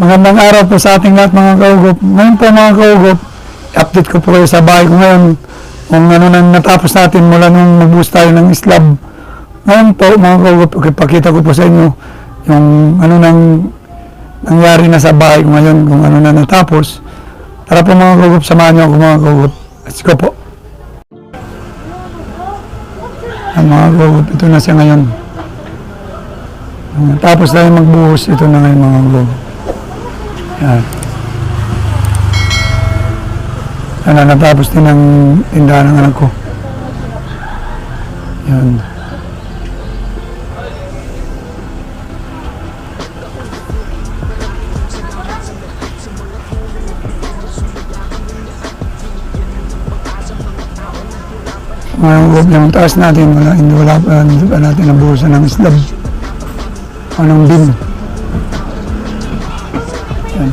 Magandang araw po sa ating lahat mga kaugop. Ngayon po mga kaugop, update ko po kayo sa bahay ko ngayon kung ano nang natapos natin mula nung magbuhos tayo ng slab. Ngayon po mga kaugop, ipakita ko po sa inyo yung ano nang nangyari na sa bahay ko ngayon, kung ano na natapos. Tara po mga kaugop, samahan niyo ako mga kaugop. Let's go po. Mga kaugop, ito na siya ngayon. Tapos tayo magbuhos, ito na ngayon mga kaugop. Yan. Ano, natapos din ang tindahan ng anak ko. Yan. Yung taas natin, hindi pa natin nabuhusan ng slab. Anong bin. Yan.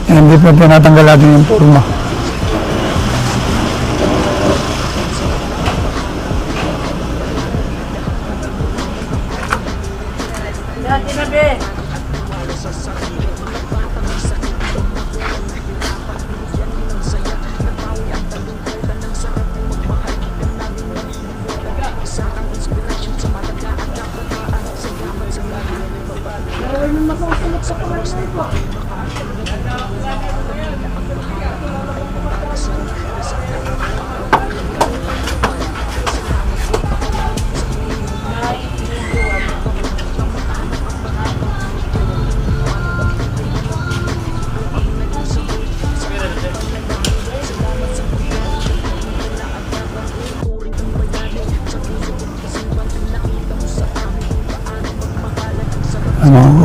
Yan, hindi pa tinatanggal natin yung forma.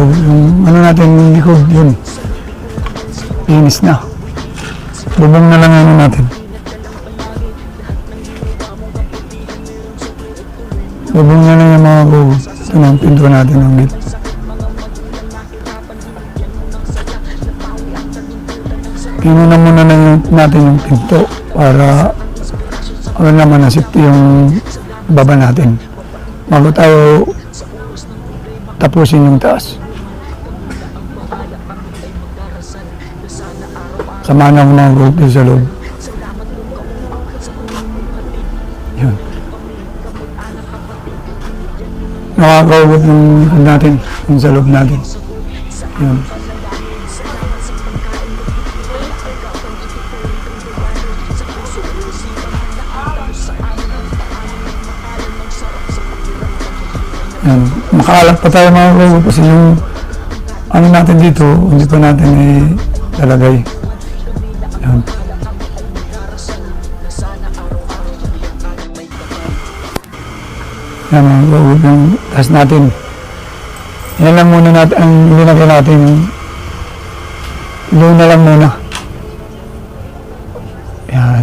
Yung ano natin yung likod, yun linis na, bubong na lang ano natin, bubong na lang yung mga bubong. Ito na ang pinto natin ng gate. Kinuna muna na natin yung pinto para ano naman nasip yung baba natin bago tayo tapusin yung taas. Samahan ako mga group din sa loob. Yun. Nakakaubot yung natin, yung sa loob natin. Yun. Yan. Makaalat pa tayo mga kaugop kasi yung ano natin dito, hindi pa natin ilalagay. Yan. Yan mga kaugop, yung taas natin. Yan lang muna natin, ang linagay natin, low na lang muna. Yan.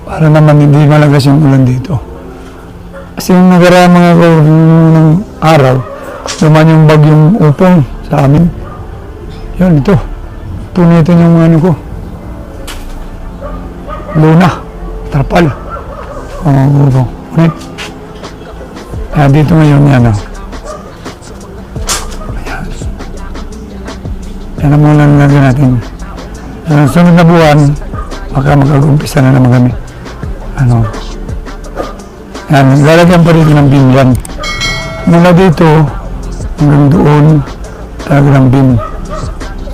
Para naman hindi malagas yung ulan dito. Kasi yung nagaraan mga ng araw, naman yung bagyong upong sa amin. Yun, ito. Tunitin yung ano ko. Luna. Tarpal. Oo, ulit. Kaya dito ngayon yan. Ayan. Yan ang muna nalagyan natin. Sa sunod na buwan, mag-umpisa na naman kami. Yan, lalagyan pa rin ng bin yan. Mula dito, hanggang doon, talagang bin.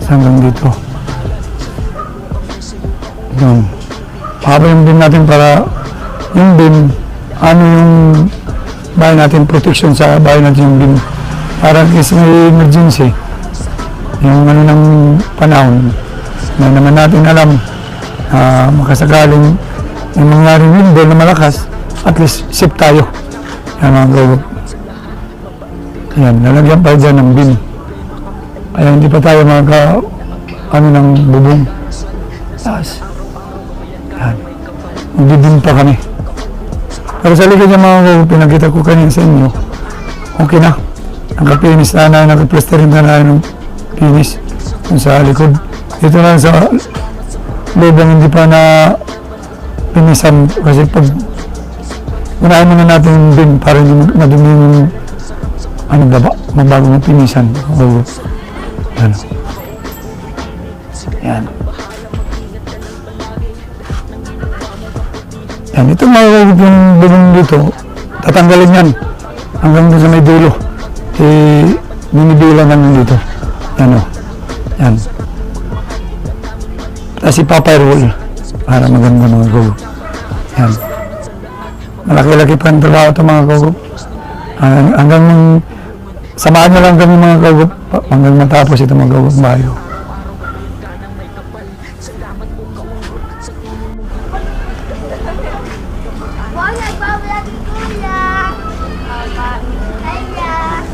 Hanggang dito. Yun. Pahaba yung bin natin para yung bin, ano yung bahay natin, protection sa bahay natin yung bin. Para kasi may emergency, yung ano ng panahon, na naman natin alam, makasagaling yung mangyaring window na malakas, at least safe tayo. Yan mga kaugop. Yan, lalagyan pa dyan ng bin. Kaya hindi pa tayo ano ng bubong. Taas. Yan. Magbibin pa kami. Pero sa likod yung mga kaugop, pinakita ko kanina sa inyo, okay na. Nakapinis na, nakaplasterin na ng pinis sa likod. Dito lang sa lubang hindi pa na pinisan kasi pag unahin muna natin yung bin para hindi madumi yung ano baba, mabago ng pinisan. O, ano. Yan. Yan, ito makakagod yung bulong dito. Tatanggalin yan. Hanggang doon sa may dulo. Binibila namin dito. Yan o. Yan. Tapos ipapay-roll para maganda mga gogo. Yan. Malaki-laki pa ang trabaho ito mga gogo. Hanggang samahan nyo lang kami mga gogo hanggang matapos ito mga gogo bayo.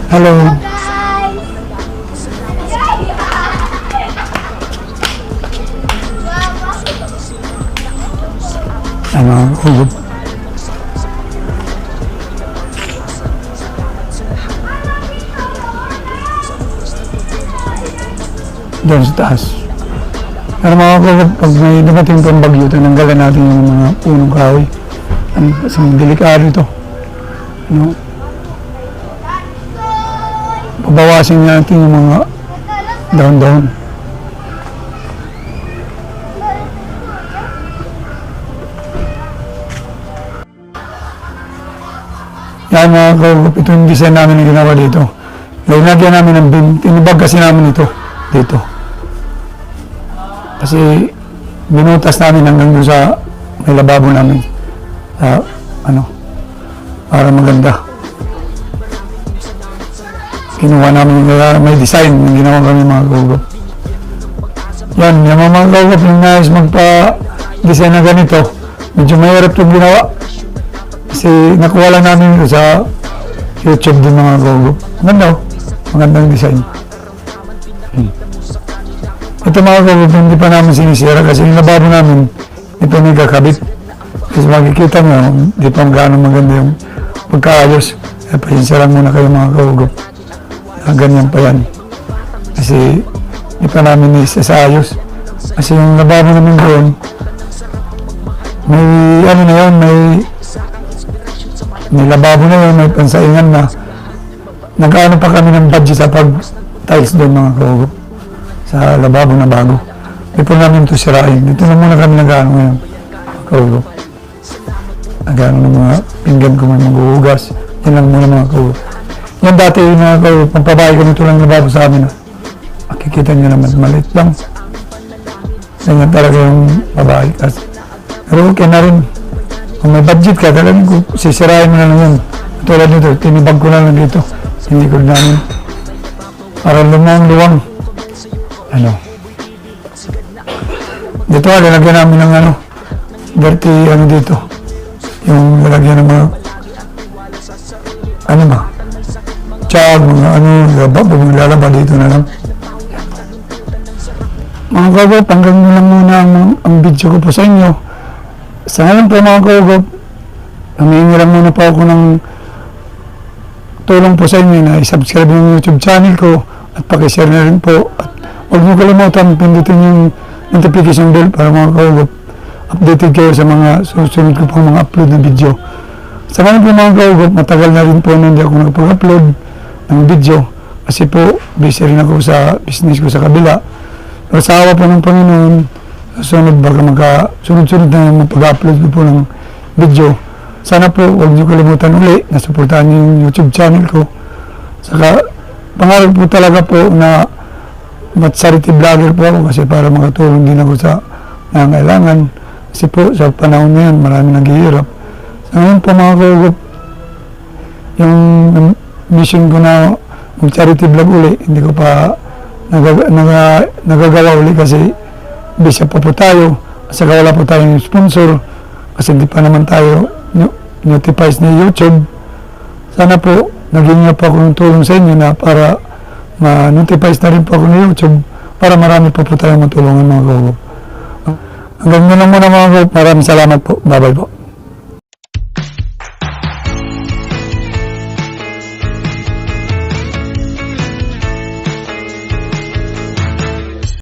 Hello. Ano, hugot. Doon sa taas. Pero mga hugot, pag may dumating pang bagyo, tinanggalan natin yung mga punong kahoy. Kasi delikado ito. Ano? Pabawasin natin yung mga down-down. Yan mga kaugap, ito yung design namin na ginawa dito. Lagyan namin ng bin, tinibag kasi namin ito dito. Kasi binutas namin hanggang doon sa may lababo namin. Ano, para maganda. Kinuha namin may design yung ginawa kami mga kaugap. Yan, yung mga kaugap yung nais magpa-design na ganito. Medyo mahirap itong ginawa. Kasi nakuha lang namin ito sa YouTube din mga kaugap. Maganda o, magandang design. Ito mga kaugap, hindi pa namin sinisira kasi yung lababo namin, ito nagkakabit. Kasi makikita nyo, hindi pa gaano maganda yung pagkaayos. Kaya pasensya lang muna kayo mga kaugap. Ganyan pa yan. Kasi hindi pa namin isasayos. Kasi yung lababo namin doon, may ano na yun, may lababo na yun, may pansaingan na. Nag-ano pa kami ng budget sa pag-tiles doon mga kaugap. Sa lababo na bago. Hindi po namin ito sirain. Dito na muna kami nag-ano ngayon. Kaugap. Nag-ano ng mga pinggan ko may maghuhugas. Yan lang muna mga kaugap. Yan dati na pagpabahay ko nito lang lababo sa amin. Makikita nyo naman, maliit lang. Ganyan talaga yung babae. Pero okay na rin. Kung may budget ka, talagang sisirain mo na lang yan. Tulad nito, tinibag ko na lang dito. Hindi ko namin. Para lumang-luwang. Ano. Dito, lalagyan namin ng ano. Dirty, ano dito. Yung lalagyan ng mga ano ba? Tsag, mga ano, lalaba dito na lang. Mga kagop, hanggang lang muna ang video ko po sa inyo. Sa ngayon po mga kagop, humihingi lang muna po ako ng tulong po sa inyo na i-subscribe yung YouTube channel ko at pakishare na rin po. At huwag niyo kalimutan, pindutin yung notification bell para mga kagop updated kayo sa mga susunod ko pong mga upload na video. Sa ngayon po mga kagop, matagal na rin po na hindi ako nagpag-upload ng video kasi po busy rin ako sa business ko sa kabila. Pero sa awa po ng Panginoon, sunod baka sunod-sunod na yung pag-upload ko po ng video. Sana po huwag niyo kalimutan uli na suportahan niyo yung YouTube channel ko. Saka pangarap po talaga po na charity vlogger po ako kasi para makatulong din ako sa nangangailangan. Kasi po sa panahon na yan marami naghihirap. Sa ngayon po mga kagop, yung mission ko na mag-charity vlog uli, hindi ko pa nagagawa uli kasi bisa pa po tayo. Kasi wala po tayong sponsor kasi hindi pa naman tayo notifies ni YouTube. Sana po naging niya po ako ng tulong sa inyo na para ma-notifies na rin po ako ni YouTube para marami po tayong matulungan mga kagop. Hanggang doon lang muna mga kagop. Maraming salamat po. Bye-bye po.